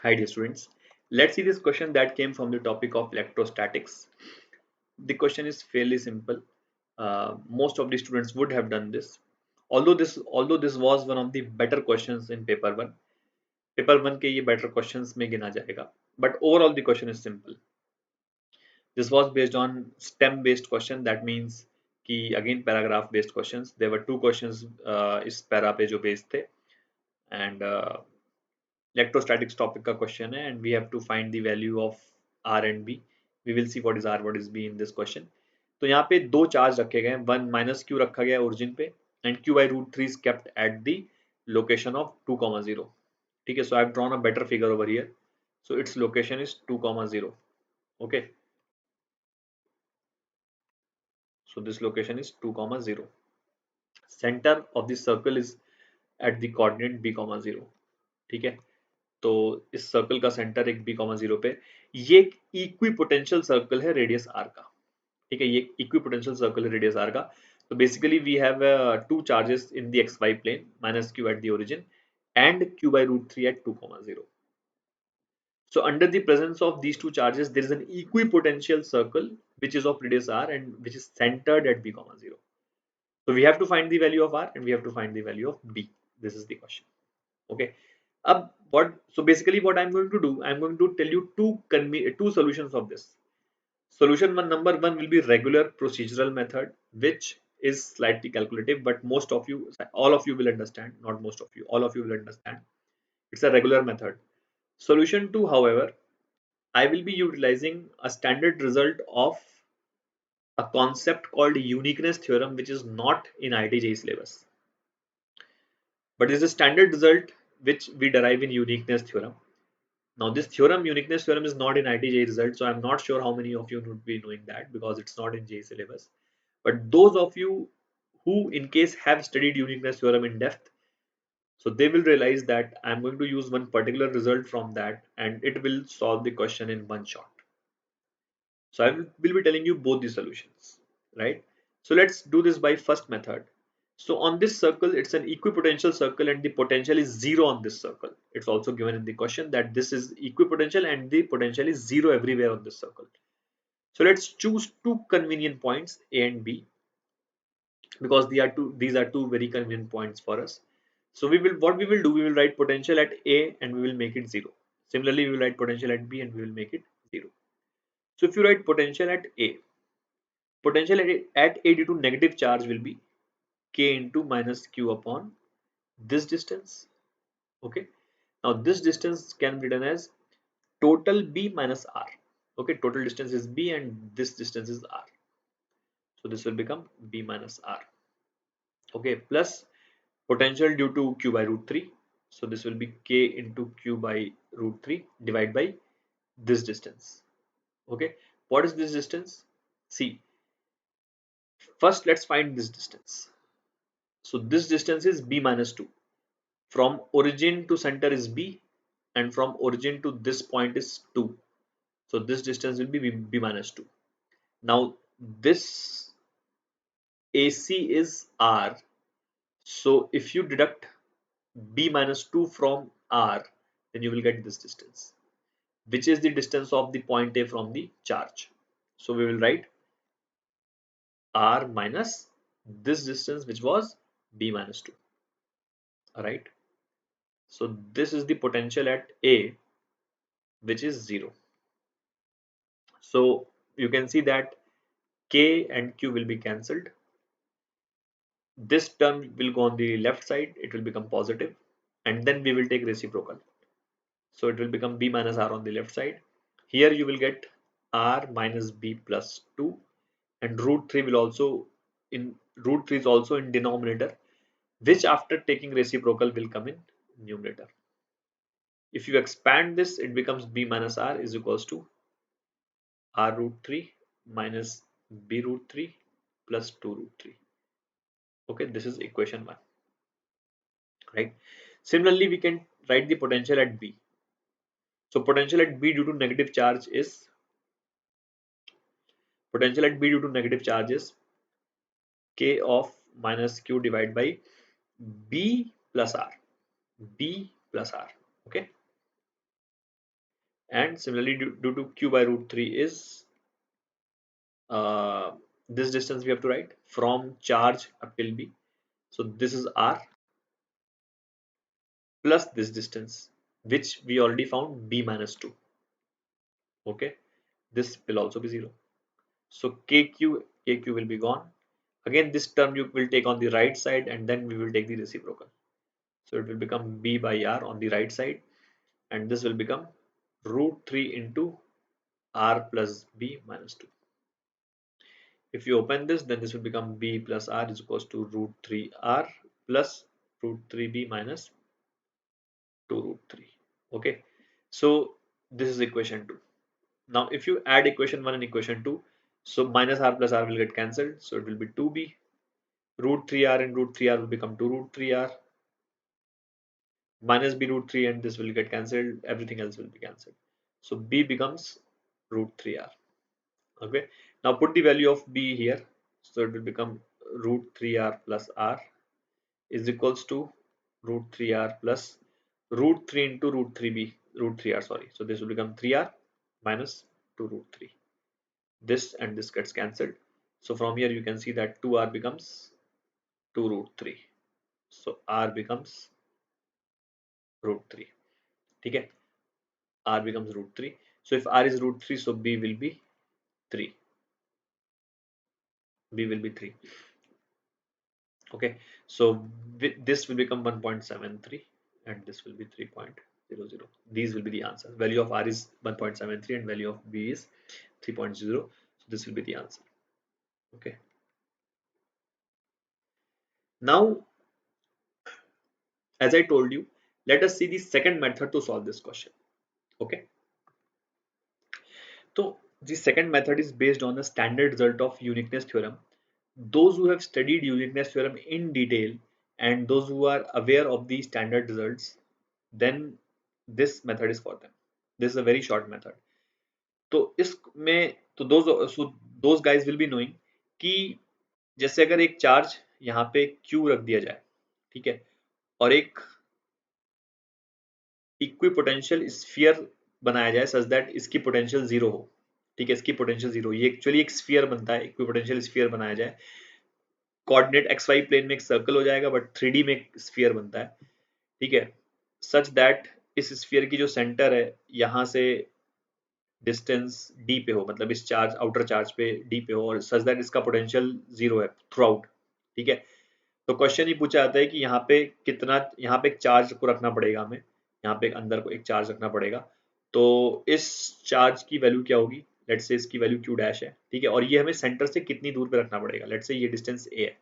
Hi dear students, let's see this question that came from the topic of electrostatics. The question is fairly simple. Most of the students would have done this. Although this was one of the better questions in paper 1. Paper 1 के ये better questions में गिना जाएगा. But overall the question is simple. This was based on STEM based question. That means कि again paragraph based questions. There were two questions इस para पे जो based थे. And electrostatics topic का question है and we have to find the value of R and B. We will see what is R, what is B in this question. तो यहाँ पे दो चार्ज रखे गए हैं, वन माइनस क्यू रखा गया है ओरिजिन पे and Q by root three is kept at the location of 2,0. ठीक है, so I have drawn a better figure over here. So its location is 2,0. Okay, so this location is 2,0. Centre of the circle is at the coordinate b,0. ठीक है, तो इस circle का centre एक b,0 पे. ये एक इक्विपोटेंशियल सर्कल है रेडियस r का. ठीक है, ये इक्विपोटेंशियल सर्कल है रेडियस r का. तो basically we have two charges in the xy plane, minus q at the origin and q by root 3 at 2,0. So under the presence of these two charges, there is an equipotential circle which is of radius r and which is centered at b,0. So we have to find the value of r and we have to find the value of b. This is the question. Okay. So basically what I'm going to do, I'm going to tell you two solutions of this. Solution one, number one will be regular procedural method, which is slightly calculative, but all of you will understand, not most of you, all of you will understand. It's a regular method. Solution two, however, I will be utilizing a standard result of a concept called uniqueness theorem, which is not in IIT syllabus, but is a standard result which we derive in uniqueness theorem. Now this theorem, uniqueness theorem, is not in IIT result, so I'm not sure how many of you would be knowing that because it's not in J syllabus. But those of you who in case have studied uniqueness theorem in depth, so they will realize that I'm going to use one particular result from that and it will solve the question in one shot. So will be telling you both the solutions, right? So let's do this by first method. So on this circle, it's an equipotential circle and the potential is zero on this circle. It's also given in the question that this is equipotential and the potential is zero everywhere on this circle. So let's choose two convenient points A and B because these are two very convenient points for us. So what we will do, we will write potential at A and we will make it 0. Similarly, we will write potential at B and we will make it 0. So if you write potential at A, potential at A due to negative charge will be K into minus Q upon this distance. Okay. Now this distance can be written as total B minus R. Okay, total distance is B and this distance is R. So this will become B minus R. Okay, plus potential due to Q by root 3. So this will be K into Q by root 3 divided by this distance. Okay, what is this distance? See, first let's find this distance. So this distance is B minus 2. From origin to center is B and from origin to this point is 2. So this distance will be B minus 2. Now this AC is R. So if you deduct B minus 2 from R, then you will get this distance, which is the distance of the point A from the charge. So we will write R minus this distance, which was B minus 2. Alright. So this is the potential at A, which is 0. So you can see that K and Q will be cancelled. This term will go on the left side, it will become positive, and then we will take reciprocal. So it will become B minus R on the left side. Here you will get R minus B plus 2, and root 3 will also in root 3 is also in denominator, which after taking reciprocal will come in numerator. If you expand this, it becomes B minus R is equals to R root 3 minus B root 3 plus 2 root 3. Okay, this is equation 1, right? Similarly, we can write the potential at B. So potential at B due to negative charge is K of minus Q divided by B plus R. B plus R. Okay. and similarly due to q by root 3 is this distance we have to write from charge up till b. So this is r plus this distance which we already found b minus 2. Okay, this will also be 0. So kq will be gone. Again this term you will take on the right side and then we will take the reciprocal. So it will become b by r on the right side and this will become root 3 into r plus b minus 2. If you open this, then this will become b plus r is equals to root 3r plus root 3b minus 2 root 3. Okay, so this is equation 2. Now if you add equation 1 and equation 2, so minus r plus r will get cancelled, so it will be 2b. Root 3r and root 3r will become 2 root 3r minus b root 3 and this will get cancelled, everything else will be cancelled. So b becomes root 3r. Okay, now put the value of b here, so it will become root 3r plus r is equals to root 3r plus root 3 into root 3b, root 3r, sorry. So this will become 3r minus 2 root 3. This and this gets cancelled. So from here you can see that 2r becomes 2 root 3. So r becomes root 3. Okay, r becomes root 3. So if r is root 3, so b will be 3. B will be 3. Okay, so this will become 1.73 and this will be 3.00. These will be the answer. Value of r is 1.73 and value of b is 3.0. So this will be the answer. Okay, now as I told you, let us see the second method to solve this question. Okay, so the second method is based on the standard result of uniqueness theorem. Those who have studied uniqueness theorem in detail and those who are aware of the standard results, then this method is for them. This is a very short method. तो इसमें तो those guys will be knowing कि जैसे अगर एक charge यहाँ पे Q रख दिया जाए, ठीक है, और एक इक्विपोटेंशियल स्फीयर बनाया जाए सच दैट इसकी पोटेंशियल जीरो हो, ठीक है, इसकी पोटेंशियल जीरो, ये एक्चुअली एक स्फीयर बनता है, इक्विपोटेंशियल स्फीयर बनाया जाए, कोऑर्डिनेट एक्स वाई प्लेन में एक सर्कल हो जाएगा बट 3D में एक स्फीयर बनता है, ठीक है, सच दैट इस स्फीयर की जो सेंटर है यहाँ से डिस्टेंस डी पे हो, मतलब इस चार्ज आउटर चार्ज पे डी पे हो और सच दैट इसका पोटेंशियल जीरो है थ्रू आउट, ठीक है। तो क्वेश्चन ये पूछा जाता है कि यहाँ पे कितना, यहाँ पे एक चार्ज को रखना पड़ेगा हमें, यहाँ पे अंदर को एक चार्ज रखना पड़ेगा, तो इस चार्ज की वैल्यू क्या होगी, लेट्स से इसकी वैल्यू क्यू डैश है, ठीक है, और ये हमें सेंटर से कितनी दूर पे रखना पड़ेगा, लेट्स से ये डिस्टेंस ए है।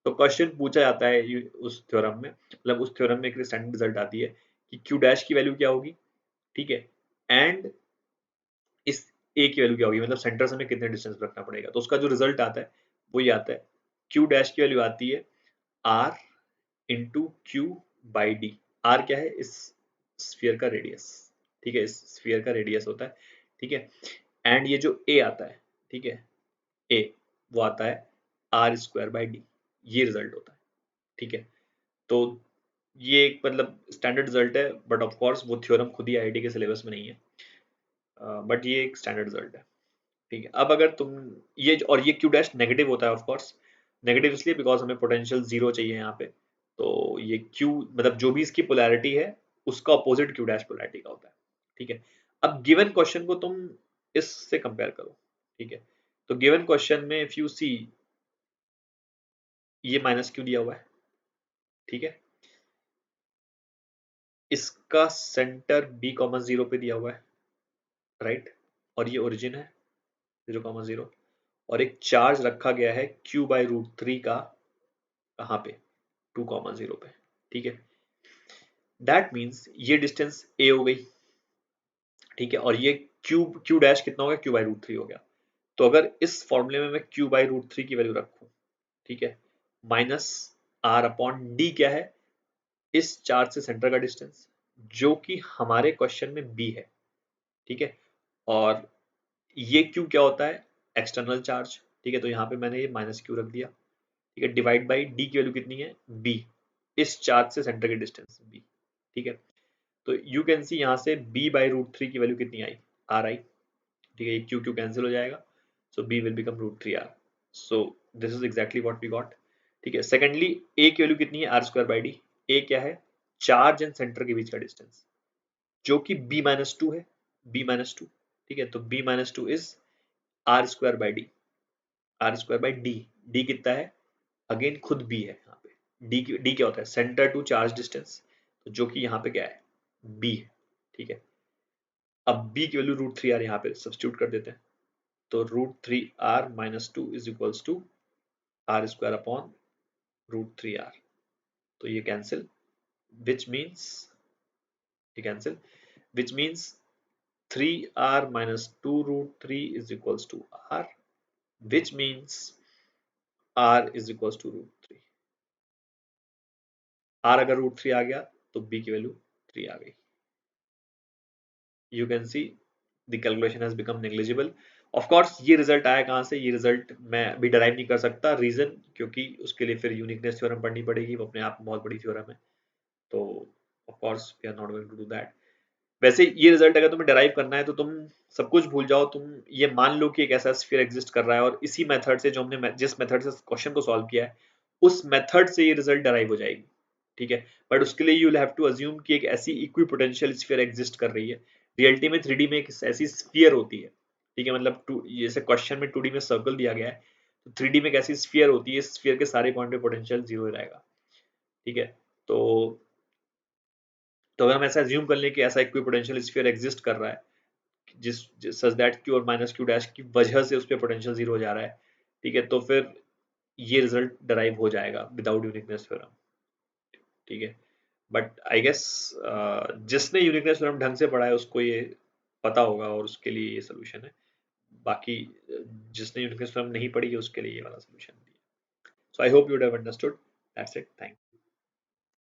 तो क्वेश्चन पूछा जाता है उस थ्योरम में, मतलब उस थ्योरम में एक स्टैंडर्ड रिजल्ट आती है कि क्यू डैश की वैल्यू क्या होगी, ठीक है, एंड इस ए की वैल्यू क्या होगी, मतलब सेंटर से हमें कितने डिस्टेंस पे रखना पड़ेगा। तो उसका जो रिजल्ट आता है वो ये आता है, क्यू डैश की वैल्यू आती है R into Q by D. R क्या है, इस स्फीयर का रेडियस, ठीक है, इस स्फीयर का रेडियस होता है, ठीक है, एंड ये जो ए आता है, ठीक है, ए वो आता है आर स्क्वायर बाई डी, ये रिजल्ट होता है, ठीक है। तो ये एक मतलब स्टैंडर्ड रिजल्ट है, बट ऑफ कोर्स वो थ्योरम खुद ही आईआईटी के सिलेबस में नहीं है, बट ये एक स्टैंडर्ड रिजल्ट है, ठीक है। अब अगर तुम ये और ये क्यू डैश नेगेटिव होता है, ऑफ कोर्स नेगेटिव इसलिए बिकॉज हमें पोटेंशियल जीरो चाहिए यहाँ पे, तो ये क्यू मतलब जो भी इसकी पोलैरिटी है उसका अपोजिट क्यू डैश पोलैरिटी का होता है, ठीक है। अब गिवन क्वेश्चन को तुम इससे कंपेयर करो, ठीक है, तो गिवन क्वेश्चन में इफ यू सी ये माइनस क्यू दिया हुआ है, ठीक है, इसका सेंटर b कॉमा जीरो पे दिया हुआ है, राइट, और ये ओरिजिन है 0,0 और एक चार्ज रखा गया है q बाई रूट 3 का कहाँ पे 2,0 पे, ठीक है। दैट मीन्स ये डिस्टेंस a हो गई, ठीक है, और ये q डैश कितना हो गया, q बाई रूट 3 हो गया। तो अगर इस फॉर्मूले में मैं q बाई रूट 3 की वैल्यू रखूं, ठीक है, माइनस r अपॉन d क्या है, इस चार्ज से सेंटर का डिस्टेंस जो कि हमारे क्वेश्चन में b है, ठीक है, और ये q क्या होता है, एक्सटर्नल चार्ज, ठीक है, तो यहाँ पे मैंने ये माइनस q रख दिया, ठीक है, डिवाइड बाई d की वैल्यू कितनी है b, इस चार्ज से सेंटर की डिस्टेंस b, ठीक है। तो यू कैन सी यहाँ से b बाई रूट थ्री की वैल्यू कितनी आई, r आई, ठीक है, ये क्यू क्यू कैंसिल हो जाएगा, so b will become root three r, so this is exactly what we got, ठीक है। सेकेंडली a की वैल्यू कितनी है, R square by D, a क्या है, चार्ज एंड सेंटर के बीच का डिस्टेंस, जो कि b माइनस टू है, b माइनस टू, ठीक है, तो b minus two is r square by D, r square by d, d कितना है, अगेन खुद b है यहाँ पे, डी क्या होता है, सेंटर टू चार्ज डिस्टेंस, तो जो कि यहाँ पे क्या है, b है, ठीक है। अब b की वैल्यू रूट थ्री आर यहाँ पे सब्स्टिट्यूट कर देते हैं, तो root three r minus two is equals to r square upon root three r, तो ये कैंसिल, विच मीन्स, ये cancel, which means three r minus two root three is equals to r, which means r is equals to root three, r अगर root three आ गया तो b की value three आ गई, you can see the calculation has become negligible. Of course ये result आया कहाँ से, ये रिजल्ट मैं भी डराइव नहीं कर सकता, रीजन क्योंकि उसके लिए फिर यूनिकनेस थ्योरम पढ़नी पड़ेगी, वो अपने आप में बहुत बड़ी थ्योरम है, तो of course we are not going to do that. वैसे ये रिजल्ट अगर तुम्हें डराइव करना है तो तुम सब कुछ भूल जाओ, तुम ये मान लो कि एक ऐसा स्फीयर एग्जिस्ट कर रहा है और इसी मेथड से जो हमने जिस मेथड से क्वेश्चन को सॉल्व किया है उस मेथड से ये रिजल्ट डराइव हो जाएगी, ठीक है। बट उसके लिए you will have to assume कि एक ऐसी इक्विपोटेंशियल स्फीयर एग्जिस्ट कर रही है, रियलिटी में थ्री डी में एक ऐसी स्फीयर होती है, ठीक है, मतलब जैसे क्वेश्चन में टू डी में सर्कल दिया गया है, तो थ्री डी में एक ऐसी स्फीयर होती है, स्फीयर के सारे पॉइंट पे पोटेंशियल जीरो रहेगा, ठीक है। तो अगर हम ऐसा एज्यूम कर लें कि ऐसा इक्विपोटेंशियल स्फीयर एग्जिस्ट कर रहा है जिस सच दैट क्यू और माइनस क्यू डैश की वजह से उस पर पोटेंशियल जीरो हो जा रहा है, ठीक है, तो फिर ये रिजल्ट डराइव हो जाएगा विदाउट यूनिकनेस थ्योरम, ठीक है। बट आई गेस जिसने यूनिकनेस थ्योरम ढंग से पढ़ा है उसको ये पता होगा और उसके लिए ये सोल्यूशन है, बाकी जिसने यूनिकनेस थ्योरम नहीं पढ़ी है उसके लिए ये वाला सोल्यूशन नहीं है। So I hope you have understood, that's it, thank